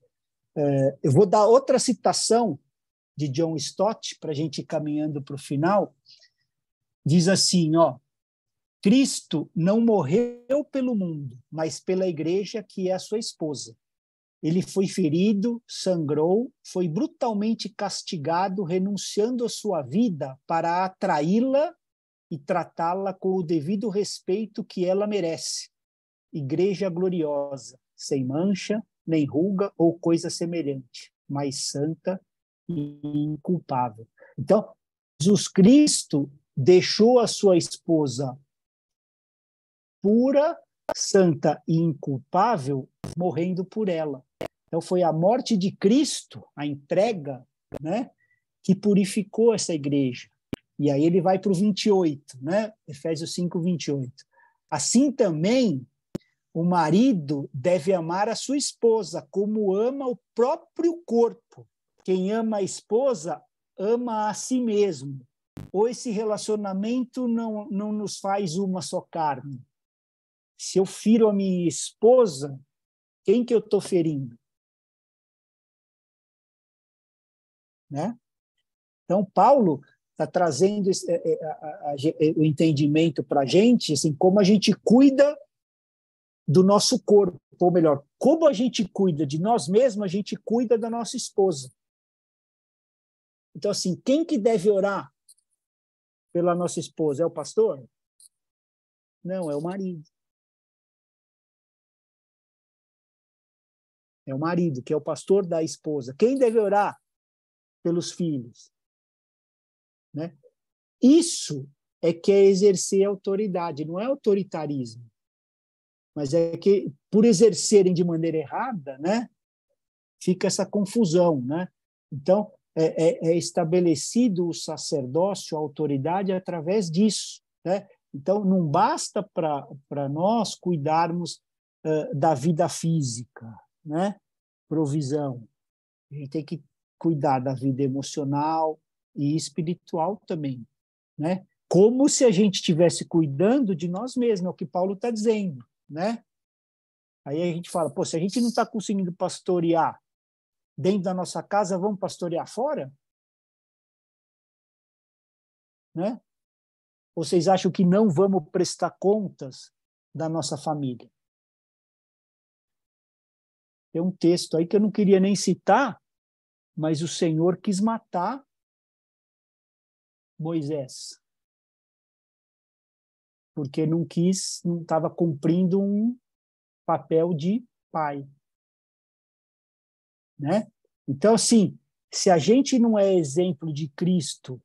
A: Eu vou dar outra citação de John Stott para a gente ir caminhando para o final. Diz assim, ó: Cristo não morreu pelo mundo, mas pela igreja, que é a sua esposa. Ele foi ferido, sangrou, foi brutalmente castigado, renunciando à sua vida para atraí-la e tratá-la com o devido respeito que ela merece. Igreja gloriosa, sem mancha, nem ruga ou coisa semelhante, mas santa e inculpável. Então, Jesus Cristo deixou a sua esposa pura, santa e inculpável, morrendo por ela. Então, foi a morte de Cristo, a entrega, né, que purificou essa igreja. E aí ele vai para o 28, né? Efésios 5, 28. Assim também, o marido deve amar a sua esposa como ama o próprio corpo. Quem ama a esposa, ama a si mesmo. Ou esse relacionamento não nos faz uma só carne. Se eu firo a minha esposa, quem que eu estou ferindo? Né? Então, Paulo está trazendo o entendimento para a gente, assim, como a gente cuida do nosso corpo, ou melhor, como a gente cuida de nós mesmos, a gente cuida da nossa esposa. Então, assim, quem que deve orar pela nossa esposa? É o pastor? Não, é o marido. É o marido, que é o pastor da esposa. Quem deve orar pelos filhos? Né? Isso é que é exercer autoridade, não é autoritarismo. Mas é que, por exercerem de maneira errada, né, fica essa confusão. Né? Então, é estabelecido o sacerdócio, a autoridade, através disso. Né? Então, não basta para nós cuidarmos da vida física, né? Provisão. A gente tem que cuidar da vida emocional e espiritual também. Né? Como se a gente estivesse cuidando de nós mesmos, é o que Paulo está dizendo. Né? Aí a gente fala, se a gente não está conseguindo pastorear dentro da nossa casa, vamos pastorear fora? Né? Ou vocês acham que não vamos prestar contas da nossa família? Tem um texto aí que eu não queria nem citar, mas o Senhor quis matar Moisés, porque não estava cumprindo um papel de pai. Né? Então, assim, se a gente não é exemplo de Cristo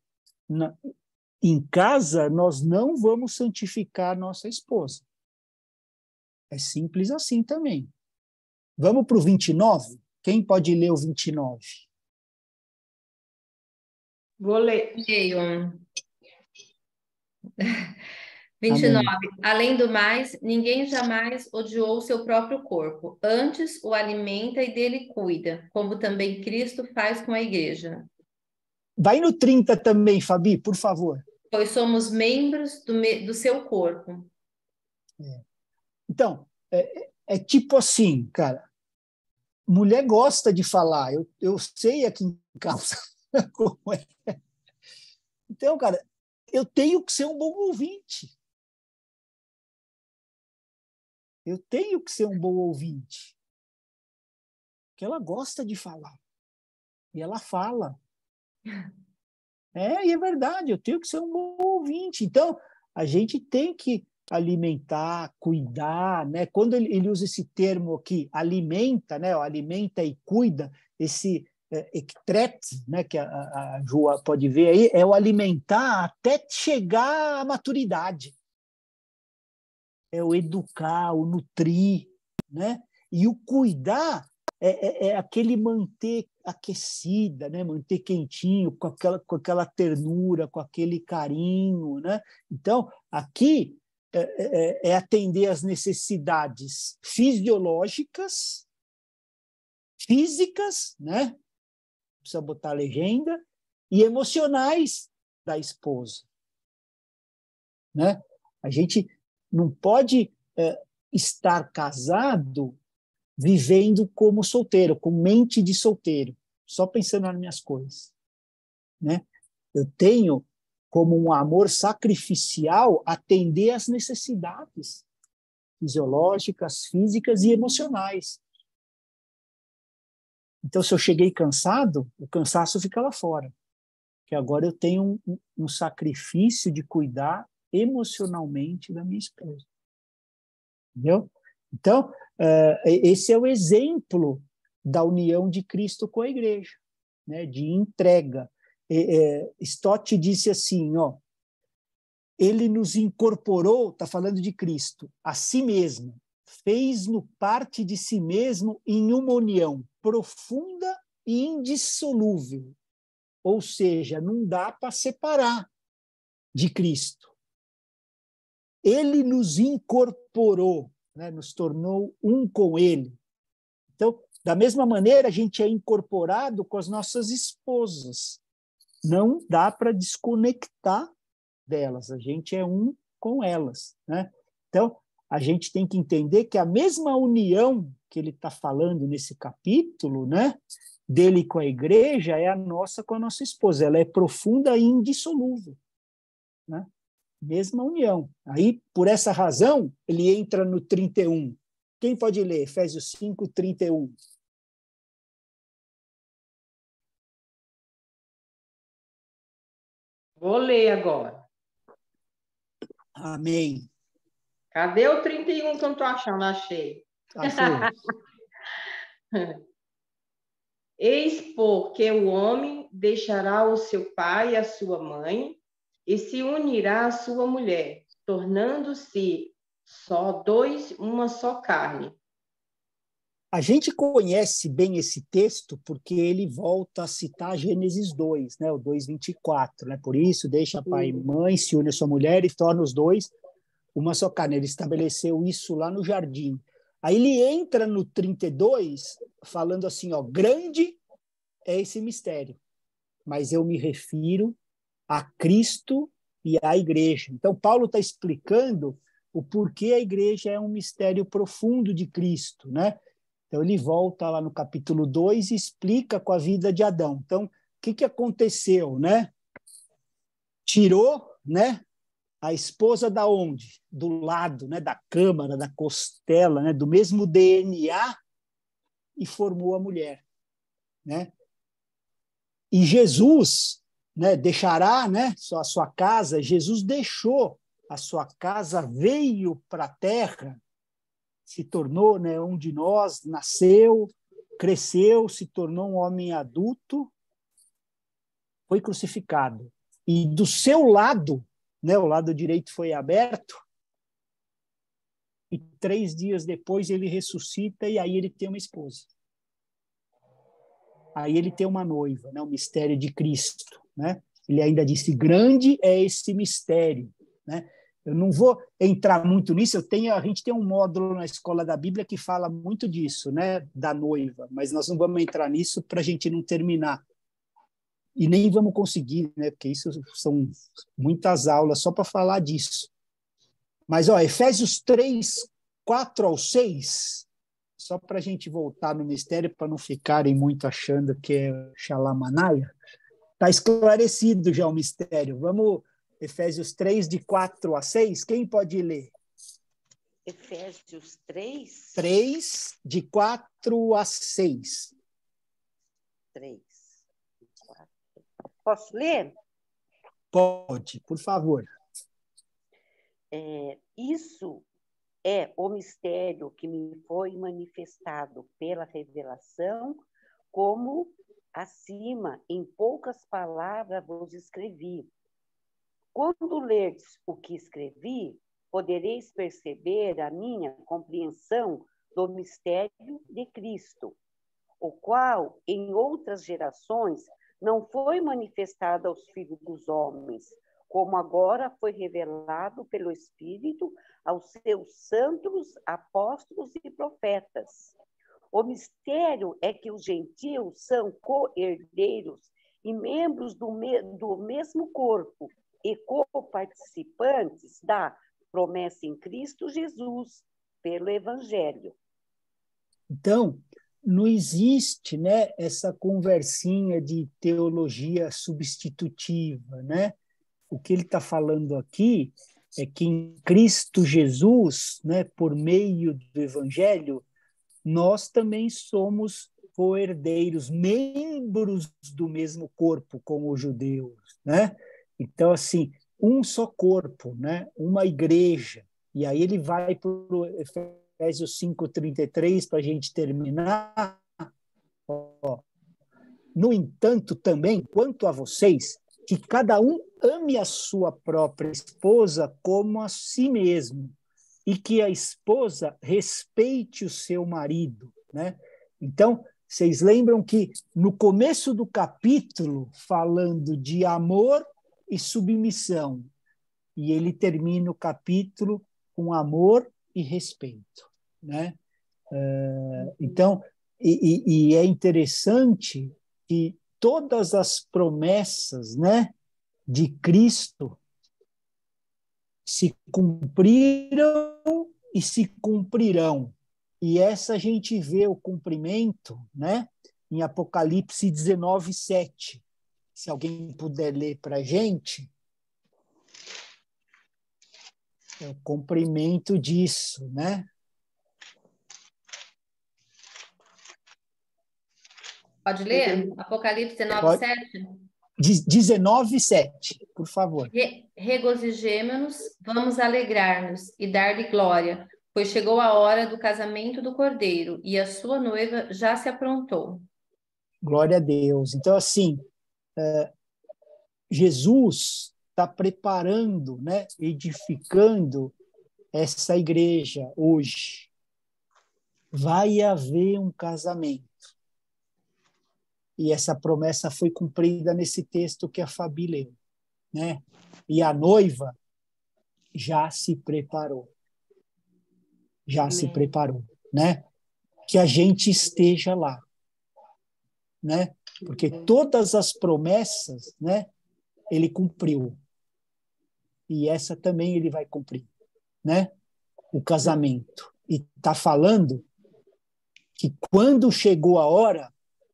A: em casa, nós não vamos santificar nossa esposa. É simples assim também. Vamos para o 29? Quem pode ler o 29?
B: Vou ler.
E: Leio. 29.
A: Amém.
E: Além do mais, ninguém jamais odiou o seu próprio corpo. Antes o alimenta e dele cuida, como também Cristo faz com a igreja.
A: Vai no 30 também, Fabi, por favor.
E: Pois somos membros do seu corpo.
A: Então, é tipo assim, cara, mulher gosta de falar, eu sei aqui em casa como é. Então, cara, eu tenho que ser um bom ouvinte. Eu tenho que ser um bom ouvinte. Porque ela gosta de falar. E ela fala. E é verdade, eu tenho que ser um bom ouvinte. Então, a gente tem que alimentar, cuidar, né? Quando ele usa esse termo aqui, alimenta, né? Alimenta e cuida, esse ectret, né? Que a Ju pode ver aí, é o alimentar até chegar à maturidade. É o educar, o nutrir, né? E o cuidar é aquele manter aquecida, né? Manter quentinho, com aquela ternura, com aquele carinho, né? Então, aqui é atender às necessidades fisiológicas, físicas, né? Precisa botar a legenda, e emocionais da esposa, né? A gente não pode estar casado vivendo como solteiro, com mente de solteiro, só pensando nas minhas coisas. Né? Eu tenho, como um amor sacrificial, atender às necessidades fisiológicas, físicas e emocionais. Então, se eu cheguei cansado, o cansaço fica lá fora. Porque agora eu tenho um sacrifício de cuidar emocionalmente da minha esposa. Entendeu? Então, esse é o exemplo da união de Cristo com a igreja, né? De entrega. Stott disse assim, ó, ele nos incorporou, está falando de Cristo, a si mesmo, fez-no parte de si mesmo em uma união profunda e indissolúvel. Ou seja, não dá para separar de Cristo. Ele nos incorporou, né? Nos tornou um com ele. Então, da mesma maneira, a gente é incorporado com as nossas esposas. Não dá para desconectar delas, a gente é um com elas, né? Então, a gente tem que entender que a mesma união que ele está falando nesse capítulo, né, dele com a igreja, é a nossa com a nossa esposa. Ela é profunda e indissolúvel, né? Mesma união. Aí, por essa razão, ele entra no 31. Quem pode ler? Efésios 5, 31.
B: Vou ler agora.
A: Amém.
B: Cadê o 31 que eu não estou achando? Achei.
A: Achou?
B: Eis porque o homem deixará o seu pai e a sua mãe e se unirá à sua mulher, tornando-se só dois, uma só carne.
A: A gente conhece bem esse texto porque ele volta a citar Gênesis 2, né, o 2:24, né? Por isso, deixa pai e mãe, se une a sua mulher e torna os dois uma só carne. Ele estabeleceu isso lá no jardim. Aí ele entra no 32 falando assim, ó, grande é esse mistério, mas eu me refiro a Cristo e à igreja. Então, Paulo está explicando o porquê a igreja é um mistério profundo de Cristo, né? Então, ele volta lá no capítulo 2 e explica com a vida de Adão. Então, o que aconteceu, né? Tirou, né, a esposa da onde? Do lado, né, da câmara, da costela, né, do mesmo DNA, e formou a mulher, né? E Jesus, né, deixará, né, a sua casa. Jesus deixou a sua casa, veio para a terra, se tornou, né, um de nós, nasceu, cresceu, se tornou um homem adulto, foi crucificado. E do seu lado, né, o lado direito foi aberto, e 3 dias depois ele ressuscita, e aí ele tem uma esposa. Aí ele tem uma noiva, né, o mistério de Cristo, né? Ele ainda disse, grande é esse mistério, né? Eu não vou entrar muito nisso, a gente tem um módulo na Escola da Bíblia que fala muito disso, né, da noiva, mas nós não vamos entrar nisso para a gente não terminar. E nem vamos conseguir, né, porque isso são muitas aulas só para falar disso. Mas, ó, Efésios 3, 4 ao 6, só para a gente voltar no mistério, para não ficarem muito achando que é xalamanaia, está esclarecido já o mistério. Vamos, Efésios 3, de 4 a 6, quem pode ler?
C: Efésios 3?
A: 3, de 4 a 6.
C: 3, 4. Posso ler?
A: Pode, por favor.
C: Isso é o mistério que me foi manifestado pela revelação, como acima, em poucas palavras, vos escrevi. Quando lerdes o que escrevi, podereis perceber a minha compreensão do mistério de Cristo, o qual, em outras gerações, não foi manifestado aos filhos dos homens, como agora foi revelado pelo Espírito aos seus santos apóstolos e profetas. O mistério é que os gentios são co-herdeiros e membros do mesmo corpo e co-participantes da promessa em Cristo Jesus, pelo Evangelho.
A: Então, não existe, né, essa conversinha de teologia substitutiva, né? O que ele está falando aqui é que em Cristo Jesus, né, por meio do Evangelho, nós também somos co-herdeiros, membros do mesmo corpo com os judeus, né? Então, assim, um só corpo, né? Uma igreja. E aí ele vai para o Efésios 5:33, para a gente terminar. Ó. No entanto, também, quanto a vocês, que cada um ame a sua própria esposa como a si mesmo, e que a esposa respeite o seu marido, né? Então, vocês lembram que no começo do capítulo, falando de amor e submissão, e ele termina o capítulo com amor e respeito, né? Então, e é interessante que todas as promessas, né, de Cristo se cumpriram e se cumprirão. E essa a gente vê o cumprimento, né, em Apocalipse 19:7. Se alguém puder ler para a gente, é o cumprimento disso, né?
E: Pode ler? Apocalipse 19:7?
A: 19:7, por favor.
E: Regozijemo-nos, vamos alegrar-nos e dar-lhe glória, pois chegou a hora do casamento do Cordeiro e a sua noiva já se aprontou.
A: Glória a Deus. Então, assim, Jesus está preparando, né, edificando essa igreja hoje. Vai haver um casamento. E essa promessa foi cumprida nesse texto que a Fabi leu, né? E a noiva já se preparou. Já se preparou, né? Que a gente esteja lá, né? Porque todas as promessas, né, ele cumpriu. E essa também ele vai cumprir, né? O casamento. E está falando que quando chegou a hora,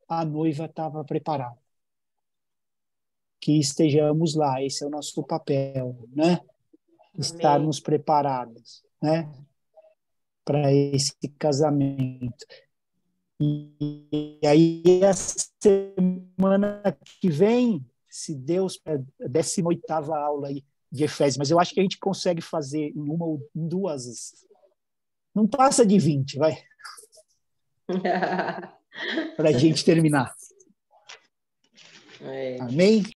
A: a noiva estava preparada. Que estejamos lá, esse é o nosso papel, né? Estarmos preparados, né? Para esse casamento. E aí, a semana que vem, se Deus, é a 18ª aula aí de Efésios, mas eu acho que a gente consegue fazer em uma ou duas. Não passa de 20, vai. Para a gente terminar. Amém?